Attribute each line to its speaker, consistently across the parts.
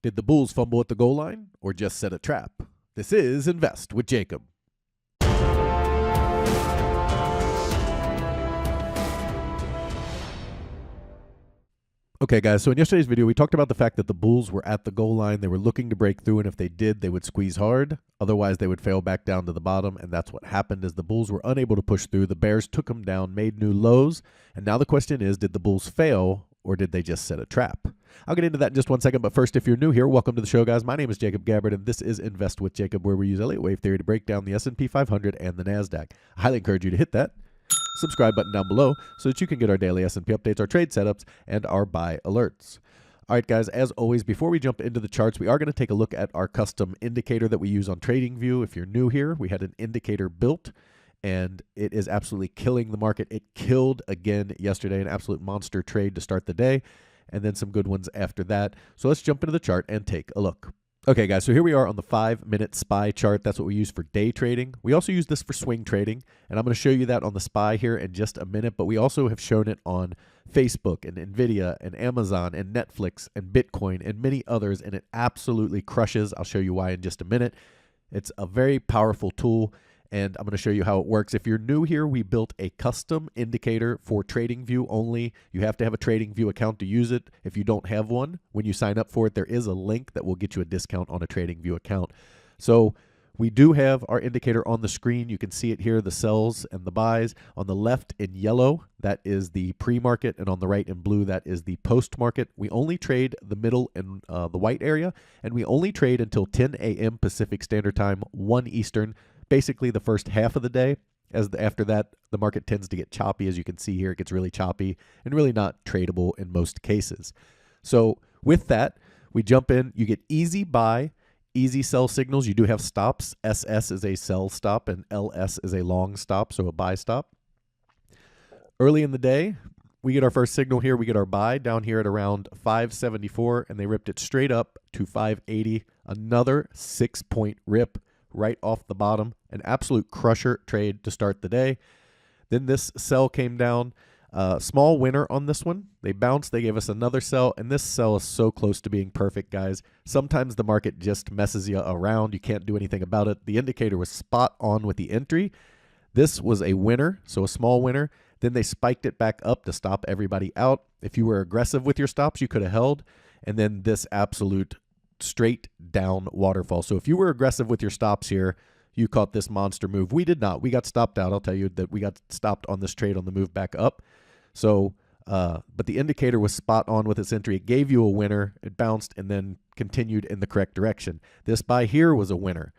Speaker 1: Did the Bulls fumble at the goal line or just set a trap? This is Invest with Jacob. Okay, guys, so in yesterday's video, we talked about the fact that the Bulls were at the goal line. They were looking to break through, and if they did, they would squeeze hard. Otherwise, they would fail back down to the bottom, and that's what happened as the Bulls were unable to push through. The Bears took them down, made new lows, and now the question is, did the Bulls fail, or did they just set a trap? I'll get into that in just one second, but first, if you're new here, welcome to the show, guys. My name is Jacob Gabbard, and this is Invest with Jacob, where we use Elliott Wave Theory to break down the SP 500 and the NASDAQ. I highly encourage you to hit that subscribe button down below so that you can get our daily S&P updates, our trade setups, and our buy alerts. All right, guys, as always, before we jump into the charts, we are going to take a look at our custom indicator that we use on TradingView. If you're new here, we had an indicator built, and it is absolutely killing the market. It killed again yesterday, an absolute monster trade to start the day, and then some good ones after that. So let's jump into the chart and take a look. Okay, guys, so here we are on the 5-minute SPY chart. That's what we use for day trading. We also use this for swing trading, and I'm going to show you that on the SPY here in just a minute, but we also have shown it on Facebook and NVIDIA and Amazon and Netflix and Bitcoin and many others, and it absolutely crushes. I'll show you why in just a minute. It's a very powerful tool, and I'm going to show you how it works. If you're new here, we built a custom indicator for TradingView only. You have to have a TradingView account to use it. If you don't have one, when you sign up for it, there is a link that will get you a discount on a TradingView account. So we do have our indicator on the screen. You can see it here, the sells and the buys. On the left in yellow, that is the pre-market, and on the right in blue, that is the post-market. We only trade the middle and the white area, and we only trade until 10 a.m. Pacific Standard Time, 1 Eastern, basically the first half of the day. After that, the market tends to get choppy. As you can see here, it gets really choppy and really not tradable in most cases. So with that, we jump in. You get easy buy, easy sell signals. You do have stops. SS is a sell stop and LS is a long stop, so a buy stop. Early in the day, we get our first signal here. We get our buy down here at around 574, and they ripped it straight up to 580. Another 6-point rip right off the bottom, an absolute crusher trade to start the day. Then this sell came down, small winner on this one. They bounced, they gave us another sell, and this sell is so close to being perfect, guys. Sometimes the market just messes you around. You can't do anything about it. The indicator was spot on with the entry. This was a winner, so a small winner. Then they spiked it back up to stop everybody out. If you were aggressive with your stops, you could have held. And then this absolute straight down waterfall. So if you were aggressive with your stops here, you caught this monster move. We did not. We got stopped out. I'll tell you that we got stopped on this trade on the move back up. So, but the indicator was spot on with its entry. It gave you a winner. It bounced and then continued in the correct direction. This buy here was a winner.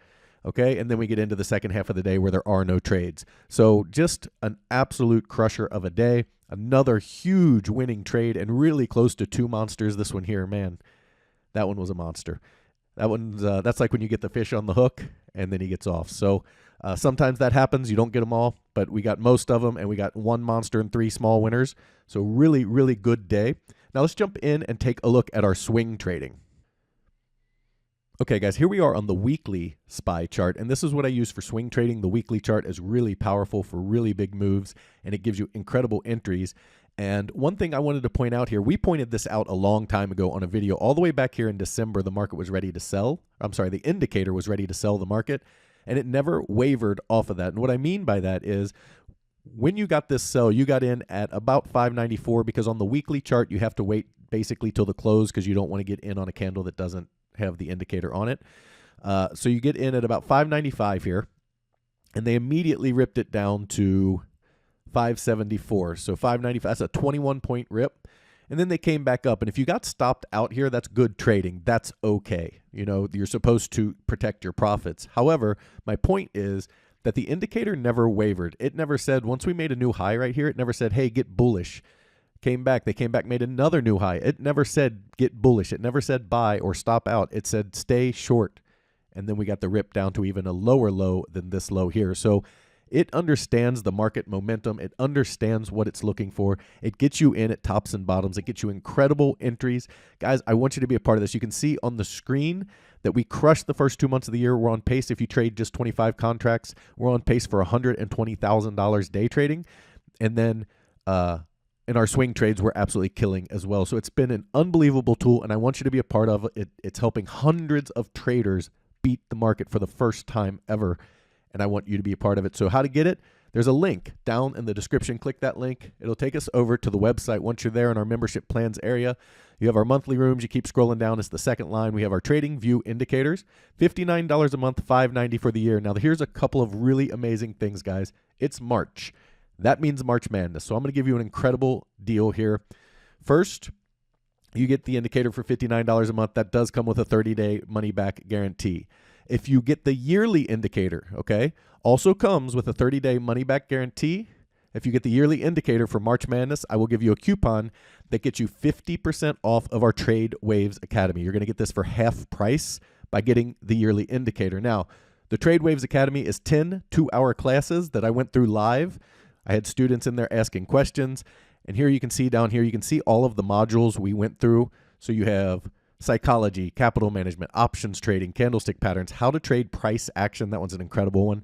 Speaker 1: Okay, and then we get into the second half of the day where there are no trades. So just an absolute crusher of a day. Another huge winning trade and really close to two monsters. This one here, man. That one was a monster. That one's that's like when you get the fish on the hook and then he gets off. So sometimes that happens. You don't get them all, but we got most of them, and we got one monster and 3 small winners. So really, really good day. Now let's jump in and take a look at our swing trading. Okay, guys, here we are on the weekly SPY chart, and this is what I use for swing trading. The weekly chart is really powerful for really big moves, and it gives you incredible entries. And one thing I wanted to point out here, we pointed this out a long time ago on a video. All the way back here in December, the market was ready to sell. I'm sorry, the indicator was ready to sell the market, and it never wavered off of that. And what I mean by that is when you got this sell, you got in at about 594, because on the weekly chart, you have to wait basically till the close because you don't want to get in on a candle that doesn't have the indicator on it. So you get in at about 595 here, and they immediately ripped it down to 574. So 595, that's a 21-point rip. And then they came back up. And if you got stopped out here, that's good trading. That's okay. You know, you're supposed to protect your profits. However, my point is that the indicator never wavered. It never said, once we made a new high right here, it never said, hey, get bullish. Came back. They came back, made another new high. It never said get bullish. It never said buy or stop out. It said stay short. And then we got the rip down to even a lower low than this low here. So it understands the market momentum. It understands what it's looking for. It gets you in at tops and bottoms. It gets you incredible entries. Guys, I want you to be a part of this. You can see on the screen that we crushed the first 2 months of the year. We're on pace. If you trade just 25 contracts, we're on pace for $120,000 day trading. And then and our swing trades were absolutely killing as well. So it's been an unbelievable tool, and I want you to be a part of it. It's helping hundreds of traders beat the market for the first time ever, and I want you to be a part of it. So how to get it? There's a link down in the description. Click that link. It'll take us over to the website. Once you're there in our membership plans area, you have our monthly rooms. You keep scrolling down. It's the second line. We have our trading view indicators, $59 a month, $590 for the year. Now, here's a couple of really amazing things, guys. It's March. That means March Madness. So I'm going to give you an incredible deal here. First, you get the indicator for $59 a month. That does come with a 30-day money-back guarantee. If you get the yearly indicator, okay, also comes with a 30-day money-back guarantee. If you get the yearly indicator for March Madness, I will give you a coupon that gets you 50% off of our Trade Waves Academy. You're going to get this for half price by getting the yearly indicator. Now, the Trade Waves Academy is 10 2-hour classes that I went through live. I had students in there asking questions. And here you can see down here, you can see all of the modules we went through. So you have psychology, capital management, options trading, candlestick patterns, how to trade price action. That one's an incredible one.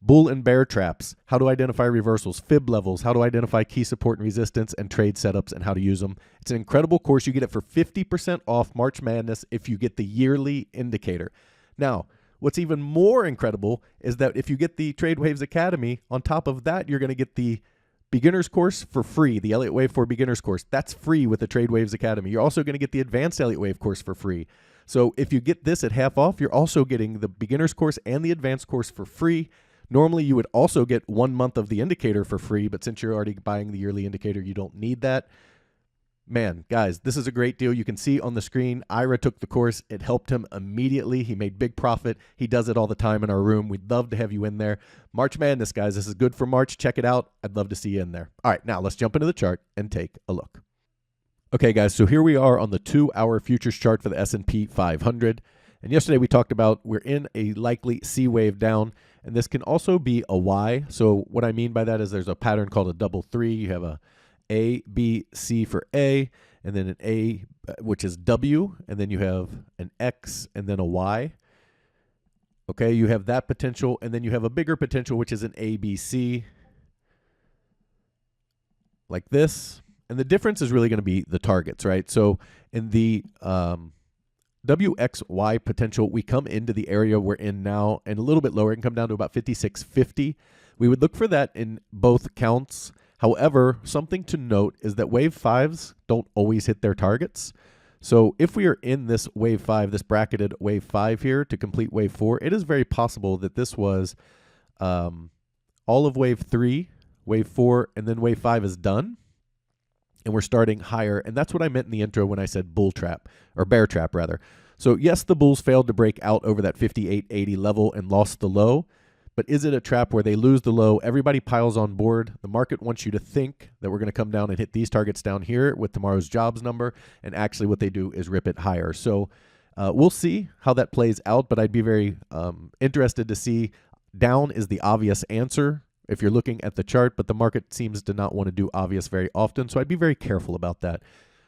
Speaker 1: Bull and bear traps, how to identify reversals, fib levels, how to identify key support and resistance, and trade setups and how to use them. It's an incredible course. You get it for 50% off March Madness if you get the yearly indicator. Now, what's even more incredible is that if you get the Trade Waves Academy, on top of that, you're going to get the beginner's course for free, the Elliott Wave for beginners course. That's free with the Trade Waves Academy. You're also going to get the advanced Elliott Wave course for free. So if you get this at half off, you're also getting the beginner's course and the advanced course for free. Normally, you would also get 1 month of the indicator for free, but since you're already buying the yearly indicator, you don't need that. Man, guys, this is a great deal. You can see on the screen, Ira took the course. It helped him immediately. He made big profit. He does it all the time in our room. We'd love to have you in there. March Madness, guys. This is good for March. Check it out. I'd love to see you in there. All right, now let's jump into the chart and take a look. Okay, guys, so here we are on the 2-hour futures chart for the S&P 500. And yesterday we talked about we're in a likely C wave down, and this can also be a Y. So what I mean by that is there's a pattern called a double three. You have A, B, C for A, and then an A, which is W, and then you have an X, and then a Y. Okay, you have that potential, and then you have a bigger potential, which is an A, B, C, like this. And the difference is really going to be the targets, right? So in the WXY potential, we come into the area we're in now and a little bit lower. It can come down to about 56.50. We would look for that in both counts. However, something to note is that wave fives don't always hit their targets. So if we are in this wave five, this bracketed wave five here to complete wave four, it is very possible that this was all of wave three, wave four, and then wave five is done. And we're starting higher. And that's what I meant in the intro when I said bull trap, or bear trap rather. So yes, the bulls failed to break out over that 58.80 level and lost the low. But is it a trap where they lose the low? Everybody piles on board. The market wants you to think that we're going to come down and hit these targets down here with tomorrow's jobs number. And actually what they do is rip it higher. So we'll see how that plays out. But I'd be very interested to see. Down is the obvious answer if you're looking at the chart, but the market seems to not want to do obvious very often. So I'd be very careful about that.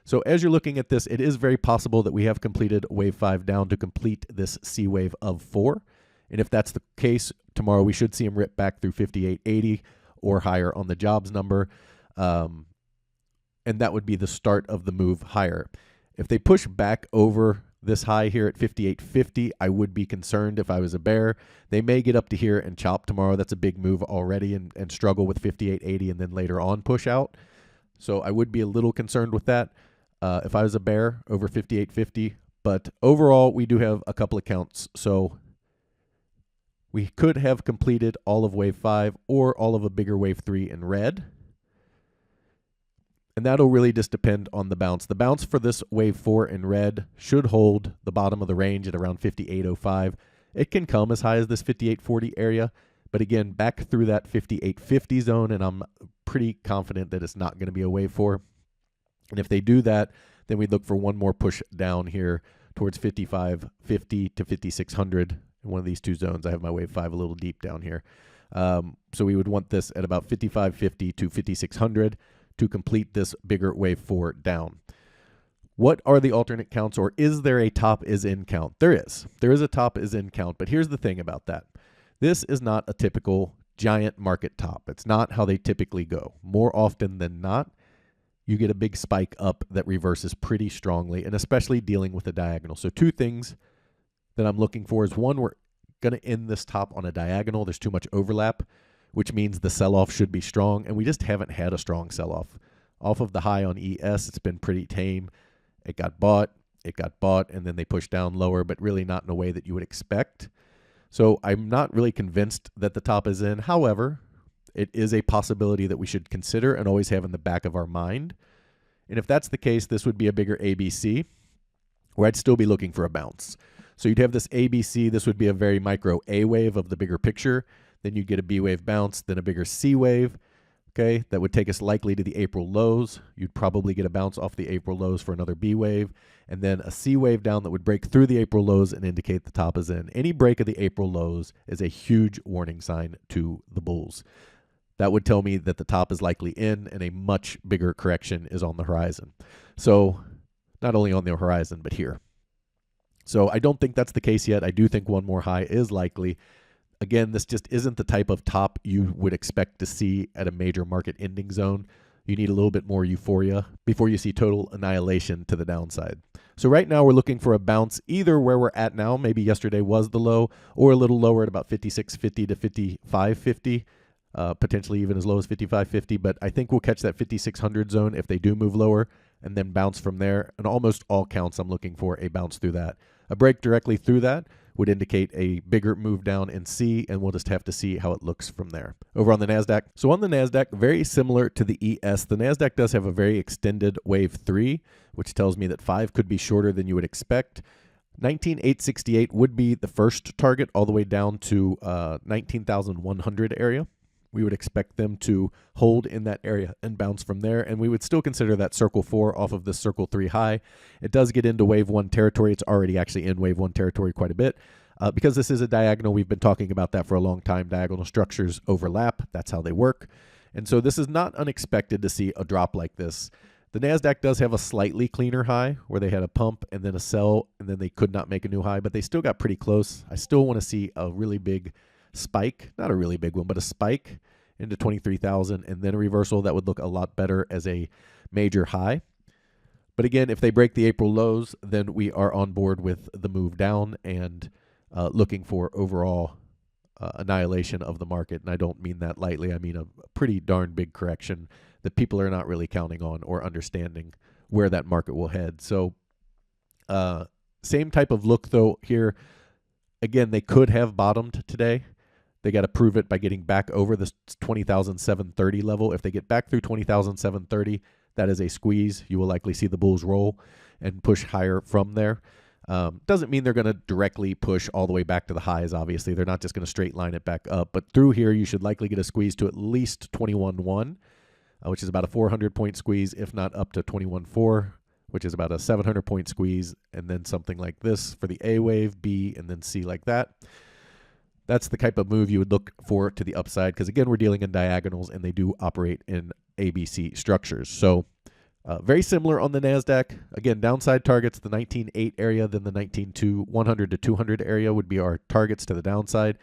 Speaker 1: So as you're looking at this, it is very possible that we have completed wave five down to complete this C wave of 4. And if that's the case, tomorrow we should see them rip back through 58.80 or higher on the jobs number. And that would be the start of the move higher. If they push back over this high here at 58.50, I would be concerned if I was a bear. They may get up to here and chop tomorrow. That's a big move already and struggle with 58.80 and then later on push out. So I would be a little concerned with that if I was a bear over 58.50. But overall, we do have a couple of counts. So we could have completed all of wave 5 or all of a bigger wave 3 in red. And that'll really just depend on the bounce. The bounce for this wave 4 in red should hold the bottom of the range at around 58.05. It can come as high as this 58.40 area. But again, back through that 58.50 zone, and I'm pretty confident that it's not going to be a wave 4. And if they do that, then we'd look for one more push down here towards 55.50 to 5600 in one of these two zones. I have my wave 5 a little deep down here. So we would want this at about 55.50 to 5600 to complete this bigger wave 4 down. What are the alternate counts, or is there a top is in count? There is. There is a top is in count, but here's the thing about that. This is not a typical giant market top. It's not how they typically go. More often than not, you get a big spike up that reverses pretty strongly, and especially dealing with a diagonal. So two things that I'm looking for is, one, we're going to end this top on a diagonal. There's too much overlap, which means the sell-off should be strong, and we just haven't had a strong sell-off. Off of the high on ES, it's been pretty tame. It got bought, and then they pushed down lower, but really not in a way that you would expect. So I'm not really convinced that the top is in. However, it is a possibility that we should consider and always have in the back of our mind. And if that's the case, this would be a bigger ABC, where I'd still be looking for a bounce. So you'd have this ABC. This would be a very micro A wave of the bigger picture. Then you'd get a B wave bounce, then a bigger C wave. Okay, that would take us likely to the April lows. You'd probably get a bounce off the April lows for another B wave, and then a C wave down that would break through the April lows and indicate the top is in. Any break of the April lows is a huge warning sign to the bulls. That would tell me that the top is likely in and a much bigger correction is on the horizon. So not only on the horizon, but here. So I don't think that's the case yet. I do think one more high is likely. Again, this just isn't the type of top you would expect to see at a major market ending zone. You need a little bit more euphoria before you see total annihilation to the downside. So right now we're looking for a bounce either where we're at now, maybe yesterday was the low, or a little lower at about 56.50 to 55.50, potentially even as low as 55.50. But I think we'll catch that 5600 zone if they do move lower and then bounce from there. And almost all counts, I'm looking for a bounce through that. A break directly through that would indicate a bigger move down in C, and we'll just have to see how it looks from there. Over on the NASDAQ. So on the NASDAQ, very similar to the ES, the NASDAQ does have a very extended wave 3, which tells me that 5 could be shorter than you would expect. 19,868 would be the first target all the way down to 19,100 area. We would expect them to hold in that area and bounce from there, and we would still consider that circle 4 off of this circle 3 high. It does get into wave 1 territory. It's already actually in wave 1 territory quite a bit. Because this is a diagonal, we've been talking about that for a long time. Diagonal structures overlap. That's how they work. And so this is not unexpected to see a drop like this. The NASDAQ does have a slightly cleaner high where they had a pump and then a sell, and then they could not make a new high, but they still got pretty close. I still want to see a really big spike, not a really big one, but a spike into 23,000 and then a reversal. That would look a lot better as a major high. But again, if they break the April lows, then we are on board with the move down and looking for overall annihilation of the market. And I don't mean that lightly. I mean a pretty darn big correction that people are not really counting on or understanding where that market will head. So same type of look though here. Again, they could have bottomed today. They got to prove it by getting back over this 20,730 level. If they get back through 20,730, that is a squeeze. You will likely see the bulls roll and push higher from there. Doesn't mean they're going to directly push all the way back to the highs, obviously. They're not just going to straight line it back up. But through here, you should likely get a squeeze to at least 21.1, which is about a 400-point squeeze, if not up to 21.4, which is about a 700-point squeeze, and then something like this for the A wave, B, and then C like that. That's the type of move you would look for to the upside because, again, we're dealing in diagonals and they do operate in ABC structures. So very similar on the NASDAQ. Again, downside targets, the 19.8 area, then the 19.2, 100 to 200 area would be our targets to the downside.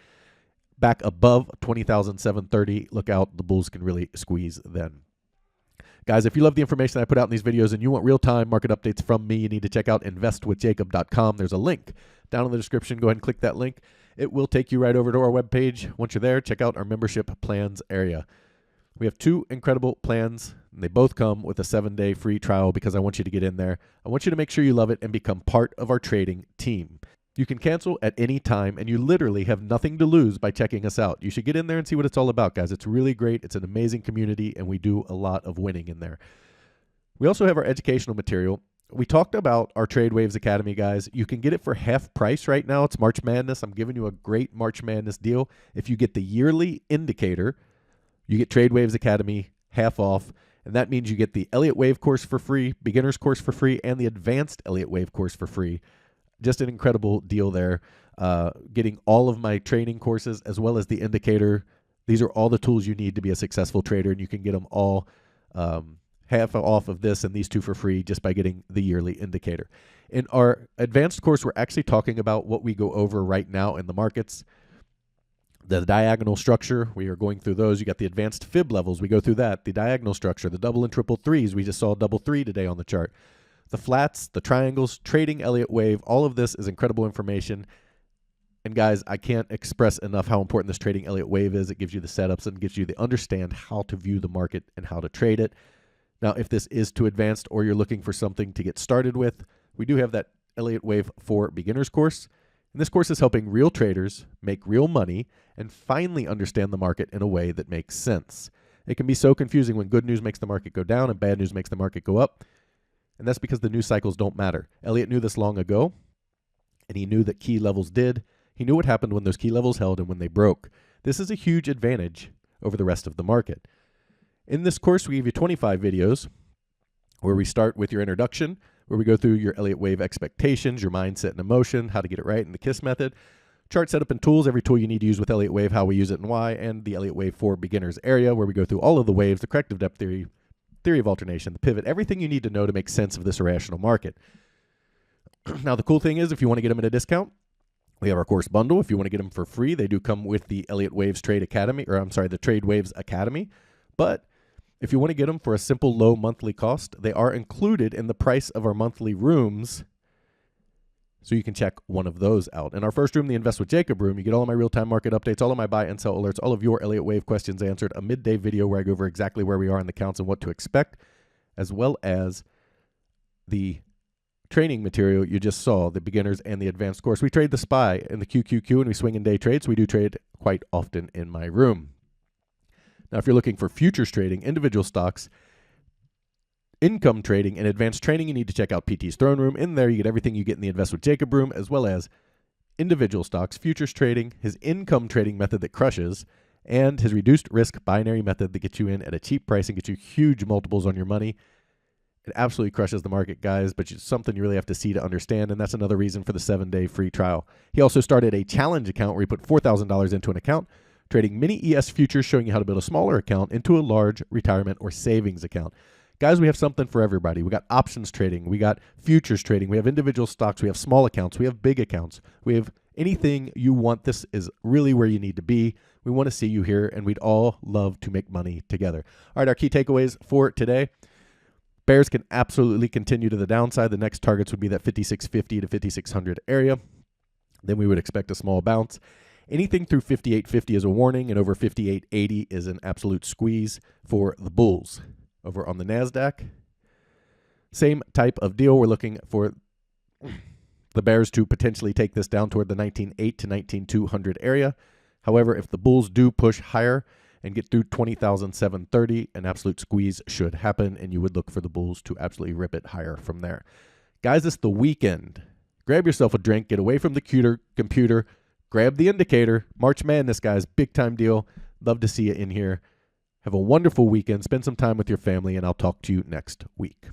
Speaker 1: Back above 20,730, look out, the bulls can really squeeze then. Guys, if you love the information I put out in these videos and you want real-time market updates from me, you need to check out investwithjacob.com. There's a link down in the description. Go ahead and click that link. It will take you right over to our webpage. Once you're there, check out our membership plans area. We have 2 incredible plans, and they both come with a 7-day free trial because I want you to get in there. I want you to make sure you love it and become part of our trading team. You can cancel at any time, and you literally have nothing to lose by checking us out. You should get in there and see what it's all about, guys. It's really great. It's an amazing community, and we do a lot of winning in there. We also have our educational material. We talked about our Trade Waves Academy, guys. You can get it for half price right now. It's March Madness. I'm giving you a great March Madness deal. If you get the yearly indicator, you get Trade Waves Academy half off, and that means you get the Elliott Wave course for free, beginner's course for free, and the advanced Elliott Wave course for free. Just an incredible deal there. Getting all of my training courses as well as the indicator. These are all the tools you need to be a successful trader, and you can get them all half off of this and these 2 for free just by getting the yearly indicator. In our advanced course, we're actually talking about what we go over right now in the markets. The diagonal structure, we are going through those. You got the advanced fib levels. We go through that. The diagonal structure, the double and triple threes. We just saw double three today on the chart. The flats, the triangles, trading Elliott Wave. All of this is incredible information. And guys, I can't express enough how important this trading Elliott Wave is. It gives you the setups and gives you the understand how to view the market and how to trade it. Now, if this is too advanced or you're looking for something to get started with, we do have that Elliott Wave for Beginners course. And this course is helping real traders make real money and finally understand the market in a way that makes sense. It can be so confusing when good news makes the market go down and bad news makes the market go up. And that's because the news cycles don't matter. Elliott knew this long ago, and he knew that key levels did. He knew what happened when those key levels held and when they broke. This is a huge advantage over the rest of the market. In this course, we give you 25 videos where we start with your introduction, where we go through your Elliott Wave expectations, your mindset and emotion, how to get it right, and the KISS method, chart setup and tools, every tool you need to use with Elliott Wave, how we use it and why, and the Elliott Wave for Beginners area, where we go through all of the waves, the corrective depth theory, theory of alternation, the pivot, everything you need to know to make sense of this irrational market. Now, the cool thing is, if you want to get them at a discount, we have our course bundle. If you want to get them for free, they do come with the Elliott Waves Trade Academy, or I'm sorry, the Trade Waves Academy. But if you want to get them for a simple low monthly cost, they are included in the price of our monthly rooms. So you can check one of those out. In our first room, the Invest with Jacob room, you get all of my real-time market updates, all of my buy and sell alerts, all of your Elliott Wave questions answered, a midday video where I go over exactly where we are in the counts and what to expect, as well as the training material you just saw, the beginners and the advanced course. We trade the SPY and the QQQ, and we swing in day trades. We do trade quite often in my room. Now, if you're looking for futures trading, individual stocks, income trading, and advanced training, you need to check out PT's Throne Room. In there, you get everything you get in the Invest with Jacob room, as well as individual stocks, futures trading, his income trading method that crushes, and his reduced risk binary method that gets you in at a cheap price and gets you huge multiples on your money. It absolutely crushes the market, guys, but it's something you really have to see to understand, and that's another reason for the 7-day free trial. He also started a challenge account where he put $4,000 into an account, trading mini ES futures, showing you how to build a smaller account into a large retirement or savings account. Guys, we have something for everybody. We got options trading. We got futures trading. We have individual stocks. We have small accounts. We have big accounts. We have anything you want. This is really where you need to be. We want to see you here, and we'd all love to make money together. All right, our key takeaways for today. Bears can absolutely continue to the downside. The next targets would be that 5650 to 5600 area. Then we would expect a small bounce. Anything through 5850 is a warning, and over 5880 is an absolute squeeze for the bulls. Over on the NASDAQ, same type of deal. We're looking for the bears to potentially take this down toward the 19.8 to 19.200 area. However, if the bulls do push higher and get through 20,730, an absolute squeeze should happen, and you would look for the bulls to absolutely rip it higher from there. Guys, it's the weekend. Grab yourself a drink, get away from the computer, grab the indicator. March Madness, guys, big time deal. Love to see you in here. Have a wonderful weekend. Spend some time with your family, and I'll talk to you next week.